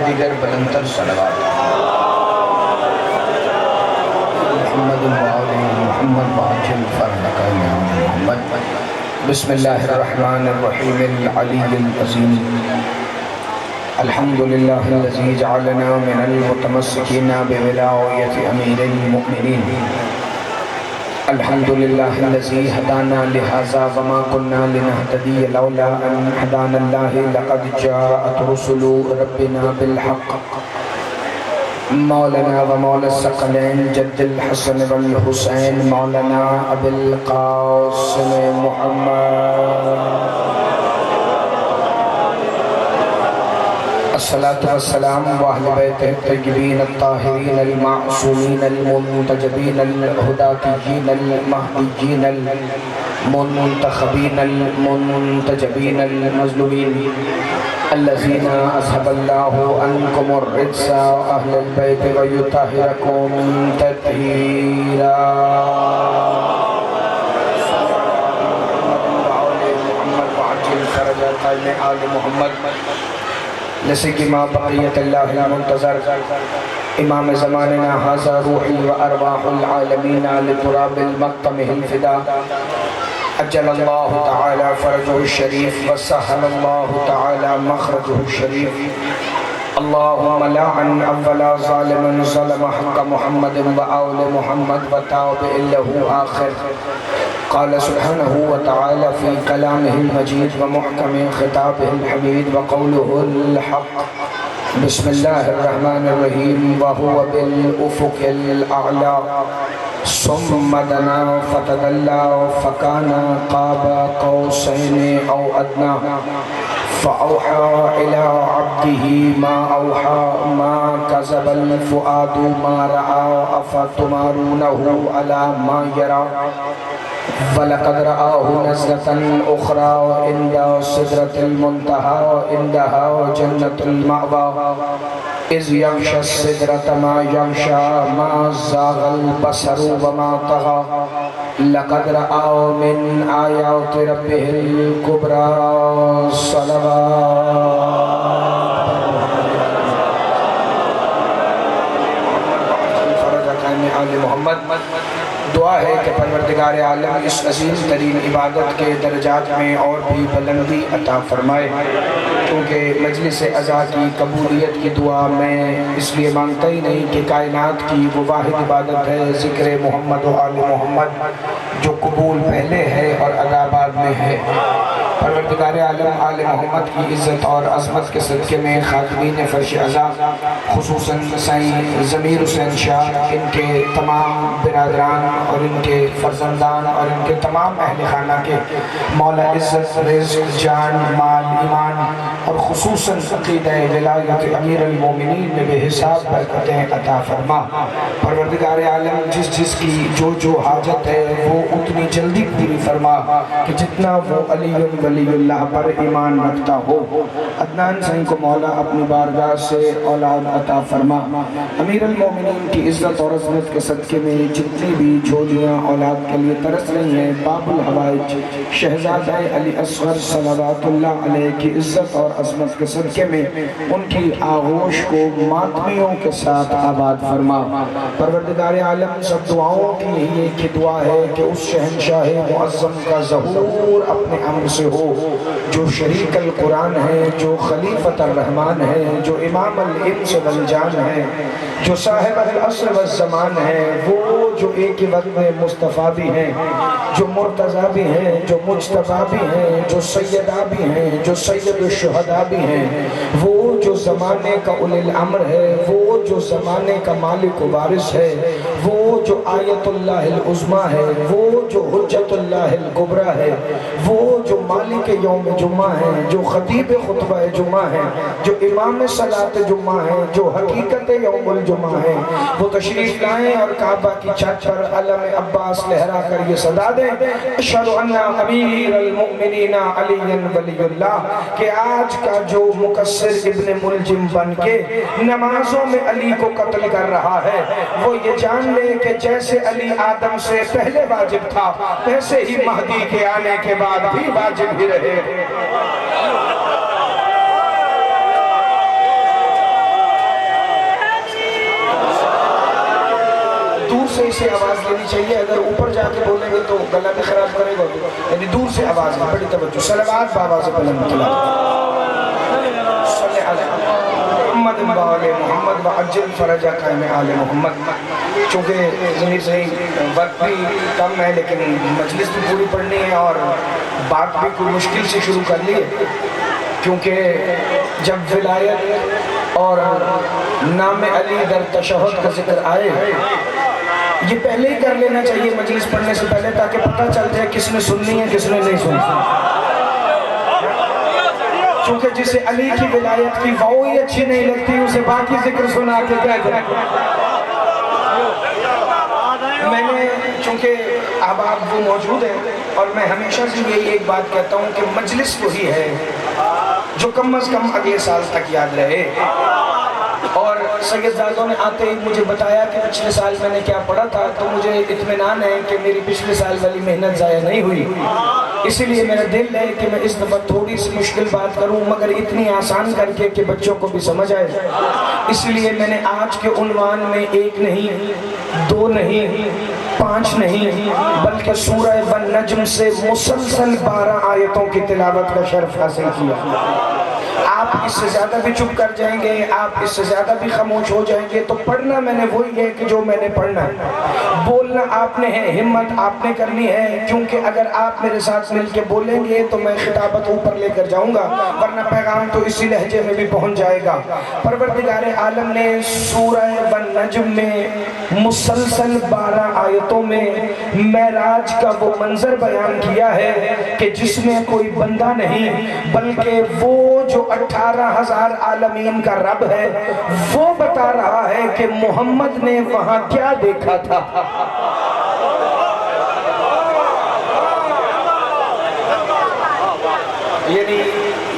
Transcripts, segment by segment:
دیگر بلندتر صلوات محمد وآل محمد وعجل فرحك يا محمد بسم الله الرحمن الرحيم العلي العظيم الحمد لله الذي جعلنا من المتمسكين بولاية أمير المؤمنين الحمد لله الذي هدانا لهذا وما كنا لنهتدي لولا أن هدانا الله لقد جاءت رسل ربنا بالحق مولانا ومولا الثقلين جد الحسن والحسين مولانا أبي القاسم محمد الصلاة والسلام وأهل بيته الطيبين الطاهرين المعصومين المنتجبين الهداتيين المهديين المنتخبين المنتجبين المظلومين الذين أذهب الله عنكم الرجس أهل البيت ويطهركم تطهيرا محمد وعجل فرجات آل محمد نسکی ما بقیت اللہ المنتظر امام زماننا حاضر روحی و ارواح العالمین لتراب المقتمہ الفدا اجل اللہ تعالی فرجہ الشریف وسہل اللہ تعالی مخرجہ الشریف اللہم لعن اولا ظالم ظلم حق محمد و آل محمد و تاب اللہ آخر قال سبحانه وتعالى في كلامه المجيد ومحكم خطابه الحميد وقوله الحق بسم الله الرحمن الرحيم وهو بالأفق الأعلى ثم دنا فتدلى فكان قاب قوسين أو أدنى فأوحى إلى عبده ما أوحى ما كذب الفؤاد ما رأى أفتمارونه على ما يرى وَلَقَدْ رَآهُ نَزْلَةً أُخْرَى عِنْدَ سِدْرَةِ الْمُنْتَهَى عِنْدَهَا جَنَّةُ الْمَأْوَى إِذْ يَغْشَى السِّدْرَةَ مَا يَغْشَى مَا زَاغَ الْبَصَرُ وَمَا طَغَى لَقَدْ رَآهُ مِنْ آيَاتِ رَبِّهِ الْكُبْرَى محمد دعا ہے کہ پروردگار عالم اس عظیم ترین عبادت کے درجات میں اور بھی بلندی عطا فرمائے کیونکہ مجلس عزا کی قبولیت کی دعا میں اس لیے مانگتا ہی نہیں کہ کائنات کی وہ واحد عبادت ہے ذکر محمد و آل محمد جو قبول پہلے ہے اور ادا بعد میں ہے پروردگار عالم آل محمد کی عزت اور عظمت کے صدقے میں خاتمین فرش عزا خصوصاً سائیں ضمیر حسین شاہ ان کے تمام برادران اور ان کے فرزندان اور ان کے تمام اہل خانہ کے مولا عزت رزق جان مال ایمان اور خصوصاً عقیدہ ولایت امیر المومنین میں بے حساب برکتیں عطا فرما پروردگار عالم جس جس کی جو جو حاجت ہے وہ اتنی جلدی پوری فرما کہ جتنا وہ علی ولی اللہ پر ایمان رکھتا ہو عدنان سائیں کو مولا اپنی بارگاہ سے اولاد عطا فرما امیر المومنین کی عزت اور عظمت کے صدقے میں جتنی بھی جھولیاں اولاد کے لیے ترس رہی ہیں باب الحوائج شہزادہ علی اصغر صلوات اللہ علیہ کی عزت اور عظمت کے صدقے میں ان کی آغوش کو ماتمیوں کے ساتھ آباد فرما پروردگار عالم سب دعاؤں کی یہی ایک دعا ہے کہ اس شہنشاہ معظم کا ظہور اپنے امر سے ہو جو شریک القرآن ہے جو خلیفۃ الرحمن ہے جو امام الانس والجان ہے جو صاحب العصر والزمان ہے وہ جو ایک ہی وقت میں مصطفیٰ بھی ہیں جو مرتضیٰ بھی ہیں جو مجتبیٰ بھی ہیں جو سیدہ بھی ہیں جو سید الشہداء بھی ہیں وہ جو زمانے کا اولی الامر ہے وہ جو زمانے کا مالک و وارث ہے وہ جو آیت اللہ العظمیٰ ہے وہ جو حجت اللہ الکبریٰ ہے وہ جو مالک یوم جمعہ ہے جو خطیب خطبہ جمعہ ہے جو امام صلاۃ جمعہ ہے جو حقیقت یوم الجمعہ ہے وہ تشریف لائیں اور کعبہ کی چھت پر علم عباس لہرا کر یہ صدا دیں اشہد ان امیر المؤمنین علی ولی اللہ کہ آج کا جو مقصر ابن ملجم بن کے نمازوں میں علی کو قتل کر رہا ہے وہ یہ جان لے کہ جیسے علی آدم سے پہلے واجب تھا ویسے ہی مہدی کے آنے کے بعد بھی واجب ہی رہے دور سے اسے آواز دینی چاہیے، اگر اوپر جا کے بولیں گے تو گلا بھی خراب کرے گا، یعنی دور سے آواز ہے، بڑی توجہ، صلوات بآواز بلند صلی علی محمد وآل محمد وعجل فرج قائم آل محمد۔ چونکہ ضمیر سے وقت بھی کم ہے لیکن مجلس بھی پوری پڑھنی ہے اور بات بھی کوئی مشکل سے شروع کر لی ہے، کیونکہ جب ولایت اور نام علی در تشہد کا ذکر آئے یہ پہلے ہی کر لینا چاہیے مجلس پڑھنے سے پہلے، تاکہ پتہ چل جائے کس نے سننی ہے کس نے نہیں سننی۔ چونکہ جسے علی کی ولایت کی وہ ہی اچھی نہیں لگتی اسے باقی ذکر سنا کے کیا کریں۔ میں نے چونکہ اب آپ وہ موجود ہیں اور میں ہمیشہ سے یہی ایک بات کہتا ہوں کہ مجلس وہی ہے جو کم از کم اگلے سال تک یاد رہے۔ اور سید زادوں نے آتے ہی مجھے بتایا کہ پچھلے سال میں نے کیا پڑھا تھا، تو مجھے اطمینان ہے کہ میری پچھلے سال والی محنت ضائع نہیں ہوئی، اسی لیے میرا دل ہے کہ میں اس دفعہ تھوڑی سی مشکل بات کروں مگر اتنی آسان کر کے کہ بچوں کو بھی سمجھ آئے۔ اس لیے میں نے آج کے عنوان میں 1 نہیں 2 نہیں 5 نہیں بلکہ سورہ والنجم سے مسلسل 12 آیتوں کی تلاوت کا شرف حاصل کیا۔ آپ اس سے زیادہ بھی چپ کر جائیں گے، آپ اس سے زیادہ بھی خاموش ہو جائیں گے، تو پڑھنا میں نے وہی ہے کہ جو میں نے پڑھنا ہے، بولنا آپ نے ہے، ہمت آپ نے کرنی ہے، کیونکہ اگر آپ میرے ساتھ مل کے بولیں گے تو میں خطابت اوپر لے کر جاؤں گا، ورنہ پیغام تو اسی لہجے میں بھی پہنچ جائے گا۔ پروردگار عالم نے سورہ والنجم میں مسلسل 12 آیتوں میں معراج کا وہ منظر بیان کیا ہے کہ جس میں کوئی بندہ نہیں بلکہ وہ جو 18,000 عالمین کا رب ہے وہ بتا رہا ہے کہ محمد نے وہاں کیا دیکھا تھا۔ یعنی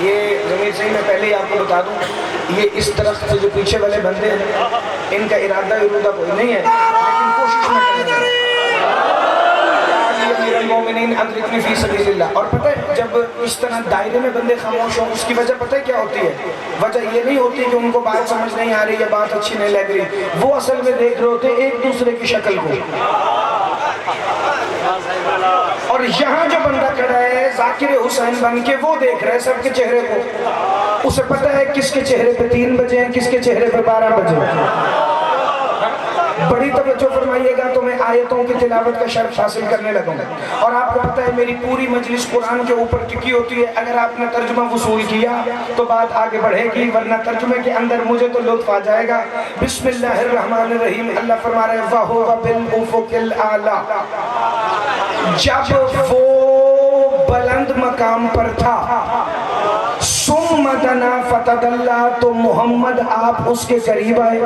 یہ ضمیر سے میں پہلے ہی آپ کو بتا دوں، یہ اس درخت سے جو پیچھے والے بندے ہیں ان کا ارادہ کوئی نہیں ہے، لیکن کوشش میں کریں ادرکنی فی سبیل اللہ۔ اور پتہ ہے جب اس طرح دائرے میں بندے خاموش ہوں اس کی وجہ پتہ ہے کیا ہوتی ہے؟ وجہ یہ نہیں ہوتی کہ ان کو بات سمجھ نہیں آ رہی یا بات اچھی نہیں لگ رہی، وہ اصل میں دیکھ رہے ہوتے ایک دوسرے کی شکل کو۔ اور یہاں جو بندہ کھڑا ہے ذاکر حسین بن کے وہ دیکھ رہا ہے سب کے چہرے کو، اسے پتہ ہے کس کے چہرے پہ 3 بجے ہیں کس کے چہرے پہ 12 بجے ہیں۔ بڑی توجہ فرمائیے گا تو میں آیتوں کی تلاوت کا شرف حاصل کرنے لگوں گا، اور آپ کو پتہ ہے میری پوری مجلس قرآن کے اوپر ٹکی ہوتی ہے، اگر آپ نے ترجمہ وصول کیا تو بات آگے بڑھے گی، ورنہ ترجمے کے اندر مجھے تو لطف آ جائے گا۔ بسم اللہ الرحمن الرحیم، اللہ فرما رہے وَهُوَ بِالْأُفُقِ الْأَعْلَى، جب وہ بلند مقام پر تھا، ثُمَّ دَنَا فَتَدَلَّى، تو محمد آپ اس کے قریب آئے۔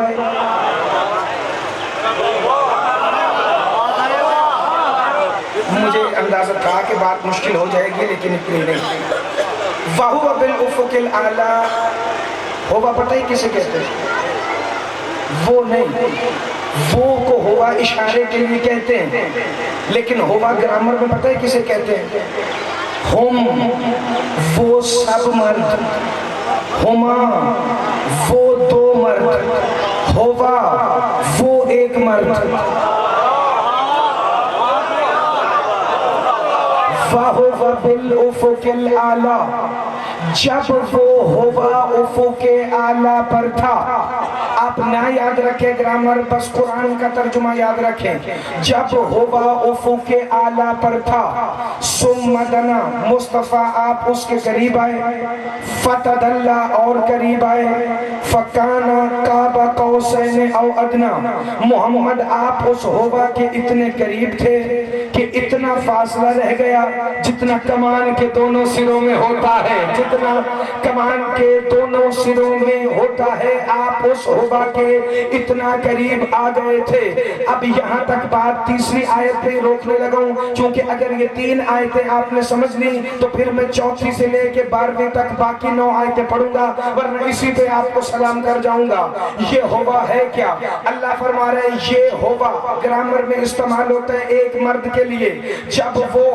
مجھے اندازہ تھا کہ بات مشکل ہو جائے گی لیکن اتنی نہیں۔ وَهُوَ بِالْأُفُقِ الْأَعْلَى، ہوا پتہ ہی کسے کہتے ہیں؟ وہ نہیں، وہ کو ہوا اشارے کے لیے کہتے ہیں، لیکن ہوا گرامر میں پتہ ہے کسے کہتے ہیں؟ ہم وہ سب مرد، ہما وہ 2 مرد، ہوا وہ 1 مرد۔ وَهُوَ بِالْأُفُقِ الْأَعْلَى، جب وہ ہوا افق اعلیٰ پر تھا۔ آپ نہ یاد رکھیں گرامر، بس قرآن کا ترجمہ یاد رکھیں۔ جب ہوا افق اعلیٰ پر تھا، ثم دنا، مصطفیٰ آپ اس کے قریب آئے، فتدلّا اور قریب آئے، فکانا قاب قوسین او ادنا، محمد آپ اس ہوا کے اتنے قریب تھے کہ اتنا فاصلہ رہ گیا جتنا کمان کے دونوں سروں میں ہوتا ہے، جتنا کمان کے دونوں سروں میں ہوتا ہے، آپ اس ہوا کے اتنا قریب آ گئے تھے۔ اب یہاں تک بات تیسری آیت پہ روکنے لگا ہوں، چونکہ اگر یہ 3 آیتیں آپ نے سمجھ لی تو پھر میں 4 سے لے کے 12 تک باقی 9 آیتیں پڑھوں گا، ورنہ اسی پہ آپ کو سلام کر جاؤں گا۔ یہ ہوا ہے کیا؟ اللہ فرما رہے ہیں یہ ہوا گرامر میں استعمال ہوتا ہے ایک مرد کے لیے، جب وہ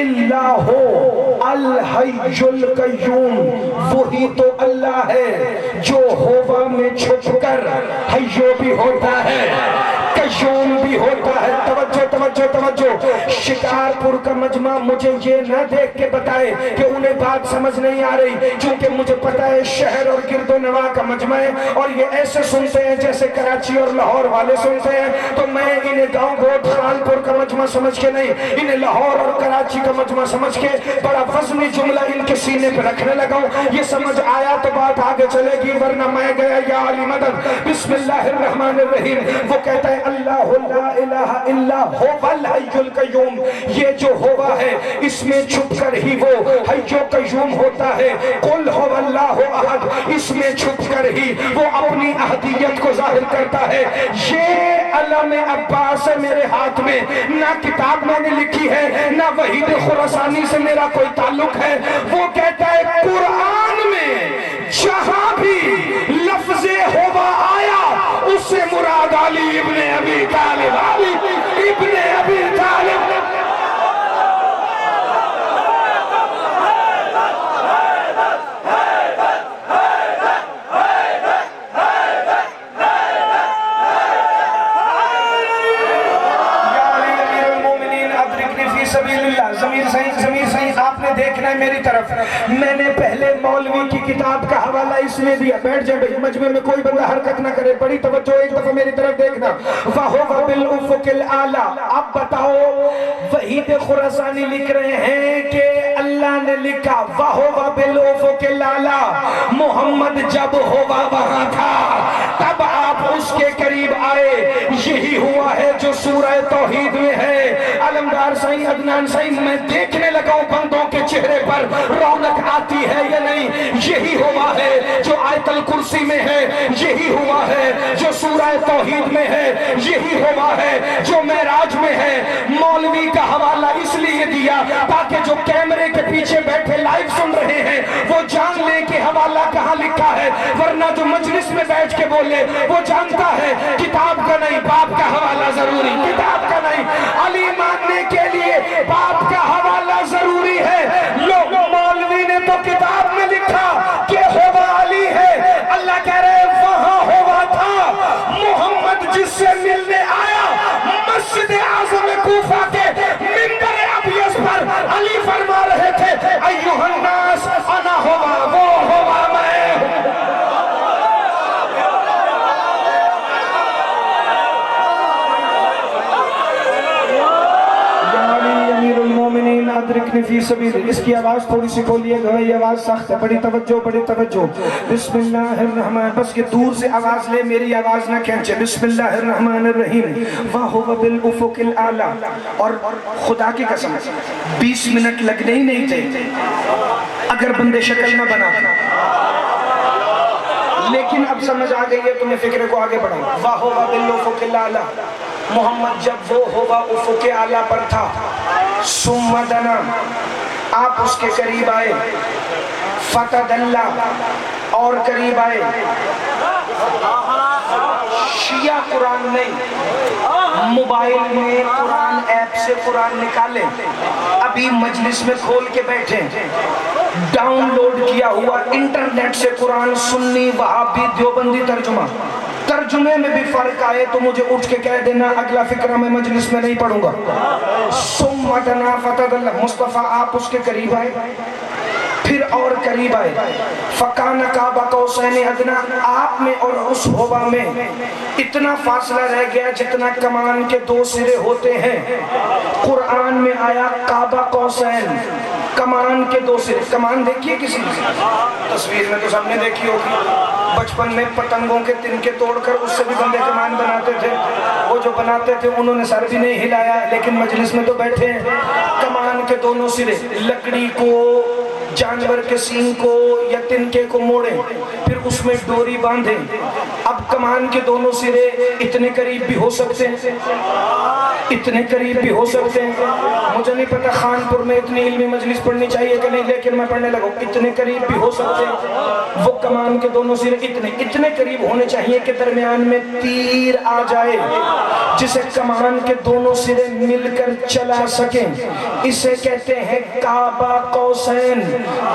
الا ہو الحی القیوم، وہی تو اللہ ہے جو ہوا میں چھپ کر حیو بھی ہوتا ہے قیوم بھی ہوتا ہے۔ توجہ توجہ توجہ، شکارپور کا مجمع مجھے یہ نہ دیکھ کے بتائے کہ انہیں بات سمجھ نہیں آ رہی، چونکہ مجھے پتا ہے شہر اور گرد و نواح کا مجمع ہے اور یہ ایسے سنتے ہیں جیسے کراچی اور لاہور والے سنتے ہیں، تو میں انہیں گاؤں گوٹ خانپور کا مجمع سمجھ کے نہیں، انہیں لاہور اور کراچی کا مجمع سمجھ کے بڑا وزنی جملہ ان کے سینے پہ رکھنے لگا ہوں۔ یہ سمجھ آیا تو بات آگے چلے گی، ورنہ میں گیا یا علی مدد۔ بسم اللہ الرحمن الرحیم۔ وہ کہتا ہے اللہ لا الہ الا هو الحی القیوم، یہ جو ہوا ہے اس میں چھپ کر ہی وہ حی و قیوم ہوتا ہے۔ قل هو اللہ احد، اس میں چھپ کر ہی وہ اپنی احدیت کو ظاہر کرتا ہے۔ یہ علم عباس ہے میرے ہاتھ میں، نہ کتاب میں نے لکھی ہے نہ وحید خراسانی سے میرا کوئی تعلق ہے۔ وہ کہتا ہے قرآن میں جہاں بھی لفظ ہوا آیا اس سے مراد علی ابن ابی طالب، علی ابن ابی طالب۔ ضمیر صحیح آپ نے دیکھنا ہے میری طرف۔ میں نے پہلے مولوی کی کتاب کا حوالہ اس میں دیا، بیٹھ جائے بھئی، مجمع میں کوئی بندہ حرکت نہ کرے، بڑی توجہ، ایک دفعہ میری طرف دیکھنا۔ وَهُوَ بِالْأُفُقِ الْأَعْلَىٰ۔ اب بتاؤ، وحید خراسانی لکھ رہے ہیں کہ اللہ نے لکھا وَهُوَ بِالْأُفُقِ الْأَعْلَىٰ، محمد جب ہوا وہاں تھا تب آپ اس کے قریب آئے، یہی ہوا ہے جو سورہ توحید میں ہے۔ علمدار صحیح، عدنان صحیح، میں دیکھنے لگا ہوں بندوں کے چہرے پر رونق آتی ہے یا نہیں۔ یہی ہوا ہے جو آیت الکرسی میں ہے، یہی ہوا ہے جو سورہ توحید میں ہے، یہی ہوا ہے جو معراج میں ہے۔ مولوی کا حوالہ اس لیے دیا تاکہ جو کیمرے کے پیچھے بیٹھے لائیو سن رہے ہیں وہ جان لیں کہ حوالہ کہاں لکھا ہے، ورنہ جو مجلس میں بیٹھ کے بولے وہ جانتا ہے کتاب کا نہیں باپ کا حوالہ ضروری، کتاب کا نہیں، علی ماننے کے لیے باپ کا حوالہ ضروری ہے۔ لوگ مولوی نے تو کتاب میں لکھا کہ ہوا علی ہے، اللہ کہہ رہے وہاں ہوا تھا، محمد جس سے ملنے آیا مسجد اعظم کوفہ کے منبر ابیض پر علی فرما رہے تھے ایھا الناس انا ہوا، وہ ہوا میں ہوں۔ ادرکنی فی سبیل، اس کی آواز تھوڑی سی کھولیے گا، یہ آواز سخت ہے، بڑی توجہ بڑی توجہ۔ بسم اللہ الرحمن، بس کہ دور سے آواز لے، میری آواز نہ کھینچے۔ بسم اللہ الرحمن الرحیم۔ وَهُوَ بِالْأُفُقِ الْأَعْلَىٰ۔ اور خدا کی قسم 20 منٹ لگنے ہی نہیں تھے اگر بندے شکل نہ بناتے، لیکن اب سمجھ آ گئی ہے تو میں فکر کو آگے بڑھاؤں۔ وَهُوَ بِالْأُفُقِ الْأَعْلَىٰ، محمد جب وہ ہوا افق اعلیٰ پر تھا، ثم دنا، آپ اس کے قریب آئے، فتدلا، اور قریب آئے۔ شیعہ قرآن نہیں، موبائل میں قرآن ایپ سے قرآن نکالیں، ابھی مجلس میں کھول کے بیٹھیں، ڈاؤن لوڈ کیا ہوا انٹرنیٹ سے قرآن، سنی وہابی دیوبندی ترجمے میں بھی فرق آئے تو مجھے اٹھ کے کہہ دینا، اگلا فکرہ میں مجلس میں نہیں پڑھوں گا۔ ثم دنا فتدلا، مصطفیٰ آپ اس کے قریب آئے، پھر اور قریب آئے، فکان قاب قوسین ادنی، آپ میں اور اس ہوا میں اتنا فاصلہ رہ گیا جتنا کمان کے 2 سرے ہوتے ہیں۔ قرآن میں آیا قاب قوسین، کمان کے 2 سرے۔ کمان دیکھیے کسی تصویر میں تو سب نے دیکھی ہوگی، بچپن میں پتنگوں کے تنکے توڑ کر اس سے بھی بندے کمان بناتے تھے، وہ جو بناتے تھے انہوں نے سر بھی نہیں ہلایا، لیکن مجلس میں تو بیٹھے ہیں۔ کمان کے 2 سرے، لکڑی کو جانور کے سینگ کو یا تنکے کو موڑیں، پھر اس میں ڈوری باندھیں۔ اب کمان کے دونوں سرے اتنے قریب بھی ہو سکتے ہیں، اتنے قریب بھی ہو سکتے ہیں۔ مجھے نہیں پتا خانپور میں اتنی علمی مجلس پڑھنی چاہیے کہ نہیں، لیکن میں پڑھنے لگا، اتنے قریب بھی ہو سکتے ہیں۔ وہ کمان کے دونوں سرے اتنے قریب ہونے چاہیے کہ درمیان میں تیر آ جائے جسے کمان کے دونوں سرے مل کر چلا سکیں۔ اسے کہتے ہیں کعبہ قوسین۔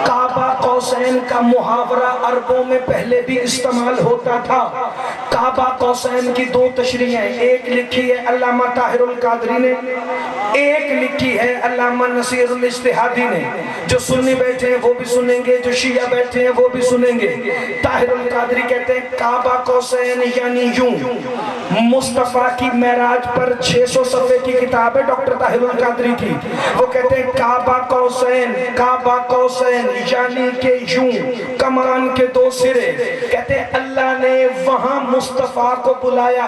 کعبہ قوسین کا محاورہ عربوں میں پہلے بھی استعمال ہوتا تھا۔ کعبہ قوسین کی دو تشریح ہیں، ایک لکھی ہے علامہ طاہر القادری نے، ایک لکھی ہے علامہ نصیر الاجتہادی نے۔ جو سنی بیٹھے ہیں وہ بھی سنیں گے، جو شیعہ بیٹھے ہیں وہ بھی سنیں گے۔ طاہر القادری کہتے ہیں کعبہ قوسین یعنی یوں۔ مصطفیٰ کی معراج پر 600 صفحے کی کتاب ہے ڈاکٹر طاہر القادری کی، وہ کہتے ہیں کعبہ قوسین، کعبہ قوسین یعنی کہ یوں، کمان کے دو سرے۔ کہتے ہیں اللہ نے وہاں مصطفیٰ کو بلایا۔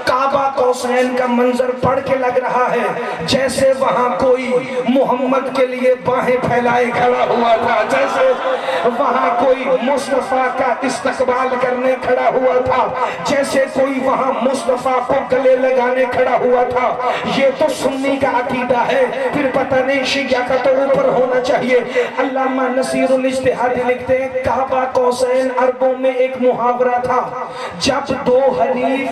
کعبہ قوسین کا منظر پڑھ کے لگ رہا ہے جیسے وہاں کوئی محمد کے لیے باہیں پھیلائے کھڑا ہوا تھا، جیسے وہاں کوئی مصطفیٰ کا استقبال کرنے کھڑا ہوا تھا، جیسے کوئی وہاں مصطفیٰ کو گلے لگانے کھڑا ہوا تھا۔ یہ تو سنی کا عقیدہ ہے، پھر پتہ نہیں شیعہ کا تو اوپر ہونا چاہیے۔ علامہ نصیر الاجتہادی لکھتے ہیں کعبہ قوسین عربوں میں ایک محاورہ تھا، جب دو حلیف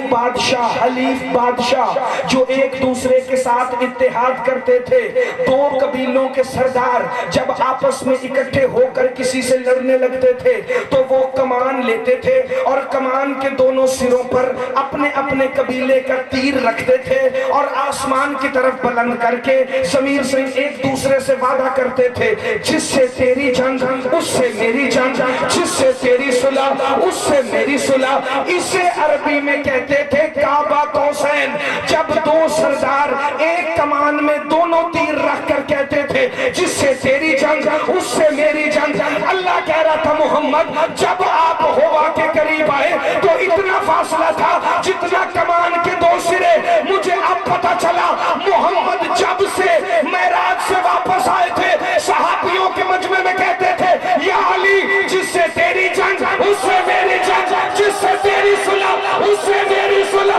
بادشاہ جو ایک دوسرے کے ساتھ اتحاد کرتے تھے، دو قبیلوں کے سردار جب آپس میں اکٹھے ہو کر کسی سے لڑنے لگتے تھے تو وہ کمان لیتے تھے اور کمان کے دونوں سروں پر اپنے اپنے قبیلے کا تیر رکھتے تھے اور آسمان کی طرف بلند کر کے ضمیر سے ایک دوسرے سے وعدہ کرتے تھے، جس سے تیری جنگ اس سے میری جنگ، جس سے تیری صلح اس سے میری صلح۔ اسے عربی میں کہتے تھے کعبہ قوسین۔ جب دو سردار ایک کمان میں دونوں تیر رکھ کر کہتے تھے جس سے تیری جنگ اس سے میری جنگ، اللہ کہہ رہا تھا محمد جب آپ ہوا کے قریب آئے تو اتنا فاصلہ تھا جتنا کمان کے دو سرے۔ مجھے اب پتا چلا محمد جب سے معراج سے واپس آئے تھے صحابیوں کے مجمع میں کہتے تھے یا علی جس سے تیری جنگ اس سے میری جنگ، جس سے تیری صلح اس سے میری صلح۔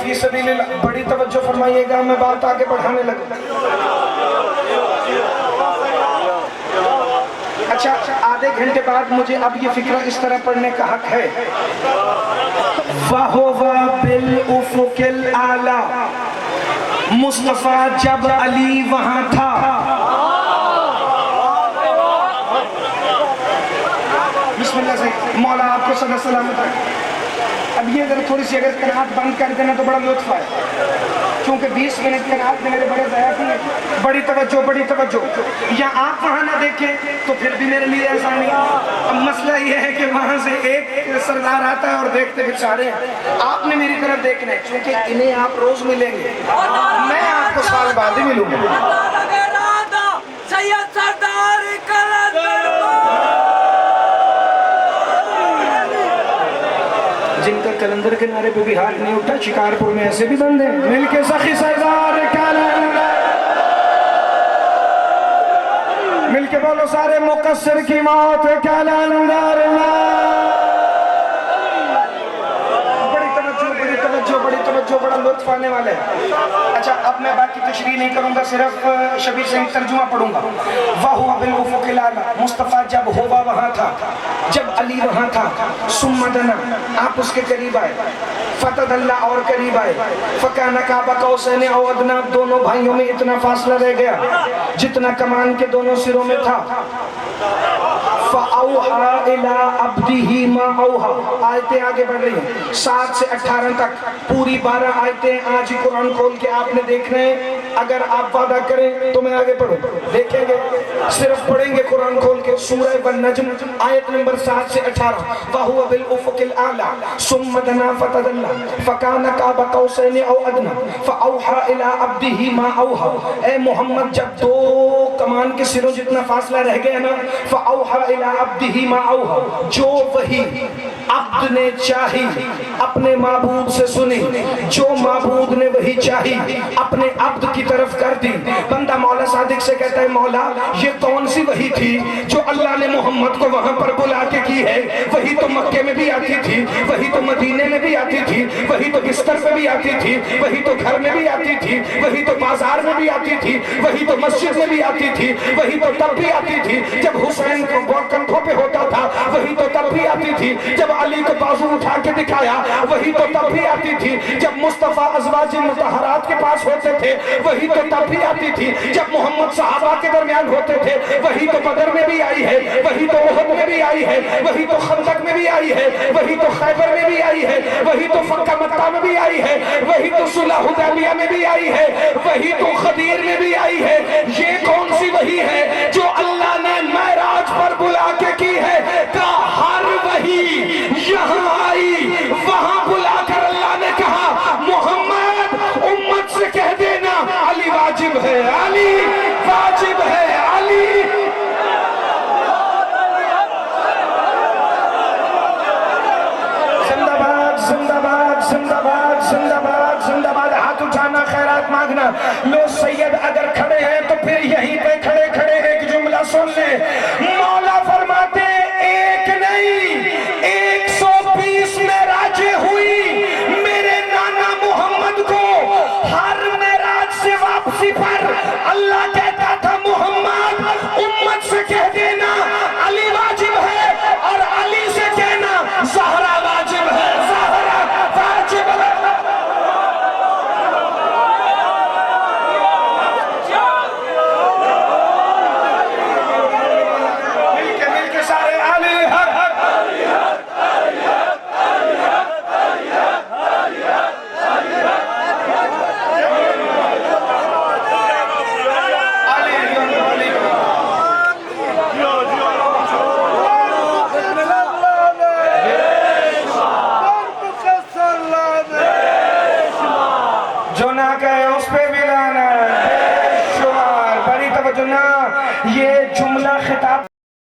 فی سبیل اللہ، بڑی توجہ فرمائیے گا، میں بات آگے بڑھانے لگا۔ اچھا آدھے گھنٹے بعد مجھے اب یہ فکرہ اس طرح پڑھنے کا حق ہے، وَهُوَ بِالْأُفُقِ الْأَعْلَى، مصطفیٰ جب علی وہاں تھا۔ بسم اللہ سے مولا آپ کو صدا سلامت ہے۔ اب یہ ذرا تھوڑی سی اگر قناعت بند کر دینا تو بڑا لطف ہے، کیونکہ 20 منٹ قناعت میں میرے بڑے ضائع ہوئے۔ بڑی توجہ، بڑی توجہ، یا آپ وہاں نہ دیکھیں تو پھر بھی میرے لیے ایسا نہیں۔ اب مسئلہ یہ ہے کہ وہاں سے ایک سردار آتا ہے اور دیکھتے پھر سارے ہیں۔ آپ نے میری طرف دیکھنا ہے کیونکہ انہیں آپ روز ملیں گے، میں آپ کو سال بعد ہی ملوں گا۔ جن کا کلندر کے نعرے پہ بھی ہاتھ نہیں اٹھا، شکارپور میں ایسے بھی بند ہیں، مل کے سخی سردار کلندر، مل کے بولو سارے مقصر کی موت کلندر۔ بڑی توجہ، بڑا لطف آنے والا ہے۔ اچھا اب میں باقی تشریح نہیں کروں گا، صرف شبیر سے ترجمہ پڑھوں گا۔ وَهُوَ بِالْأُفُقِ الْأَعْلَى، مصطفیٰ جب ہوا وہاں تھا، جب علی وہاں تھا، ثُمَّ دَنَا، آپ اس کے قریب آئے، فَتَدَلَّى، اور قریب آئے، فَكَانَ قَابَ قَوْسَيْنِ أَوْ أَدْنَىٰ، دونوں بھائیوں میں اتنا فاصلہ رہ گیا جتنا کمان کے دونوں سروں میں تھا۔ فَأَوْحَىٰ إِلَىٰ عَبْدِهِ مَا أَوْحَىٰ، آیتیں آگے بڑھ رہی ہیں 7 سے 18 تک، پوری 12 آیتیں آج ہی قرآن کھول کے آپ نے دیکھنا ہے۔ اگر آپ وعدہ کریں تو میں آگے پڑھوں، دیکھیں گے، صرف پڑھیں گے قرآن کھول کے۔ سورہ النجم آیت نمبر 7 سے 18، وَهُوَ بِالْأُفُقِ الْأَعْلَى ثُمَّ دَنَا فَتَدَلَّى فَكَانَ قَابَ قَوْسَيْنِ أَوْ أَدْنَىٰ فَأَوْحَىٰ إِلَىٰ عَبْدِهِ مَا أَوْحَىٰ، اے محمد جب دو کمان کے سروں جتنا فاصلہ رہ گیا نا، فَأَوْحَى إِلَىٰ عَبْدِهِ مَا أَوْحَى، جو وہی عبد نے چاہی اپنے معبود سے سنی، جو معبود نے وہی چاہی اپنے عبد کی طرف کر دی۔ بندہ مولا صادق سے کہتا ہے مولا یہ کون سی وحی تھی جو اللہ نے محمد کو وہاں پر بلا کے کی ہے؟ وہی تو مکے میں بھی آتی تھی، وہی تو مدینے میں بھی آتی تھی، وہی تو بستر پہ بھی آتی تھی، وہی تو گھر میں بھی آتی تھی، وہی تو بازار میں بھی آتی تھی، وہی تو مسجد میں بھی آتی تھی، وہی تو تب بھی آتی تھی جب حسین کندھوں پہ ہوتا تھا، وہی تو تب بھی آتی تھی جب علی کو بازو اٹھا کے دکھایا، وہی تو تب بھی آتی تھی جب مصطفیٰ ازواج مطہرات کے پاس ہوتے تھے، وہی تو تب بھی آتی تھی جب محمد صحابہ کے درمیان ہوتے تھے، وہی تو بدر میں بھی آئی ہے، وہی تو احد میں بھی آئی ہے، وہی تو خندق میں بھی آئی ہے، وہی تو خیبر میں بھی آئی ہے، وہی تو فکہ مکہ میں بھی آئی ہے، وہی تو صلح حدیبیہ میں بھی آئی ہے، وہی تو غدیر میں بھی آئی ہے۔ یہ کون سی وحی ہے جو اللہ نے معراج پر بلا کے کی ہے؟ کہ ہر وحی یہاں آئی، وہاں بلا کر اللہ نے کہا محمد امت سے کہہ دینا علی واجب ہے، علی واجب ہے، علی زندہ باد زندہ باد زندہ باد زندہ باد زندہ باد۔ ہاتھ اٹھانا، خیرات مانگنا۔ لو سید اگر کھڑے ہیں تو پھر یہیں پہ کھڑے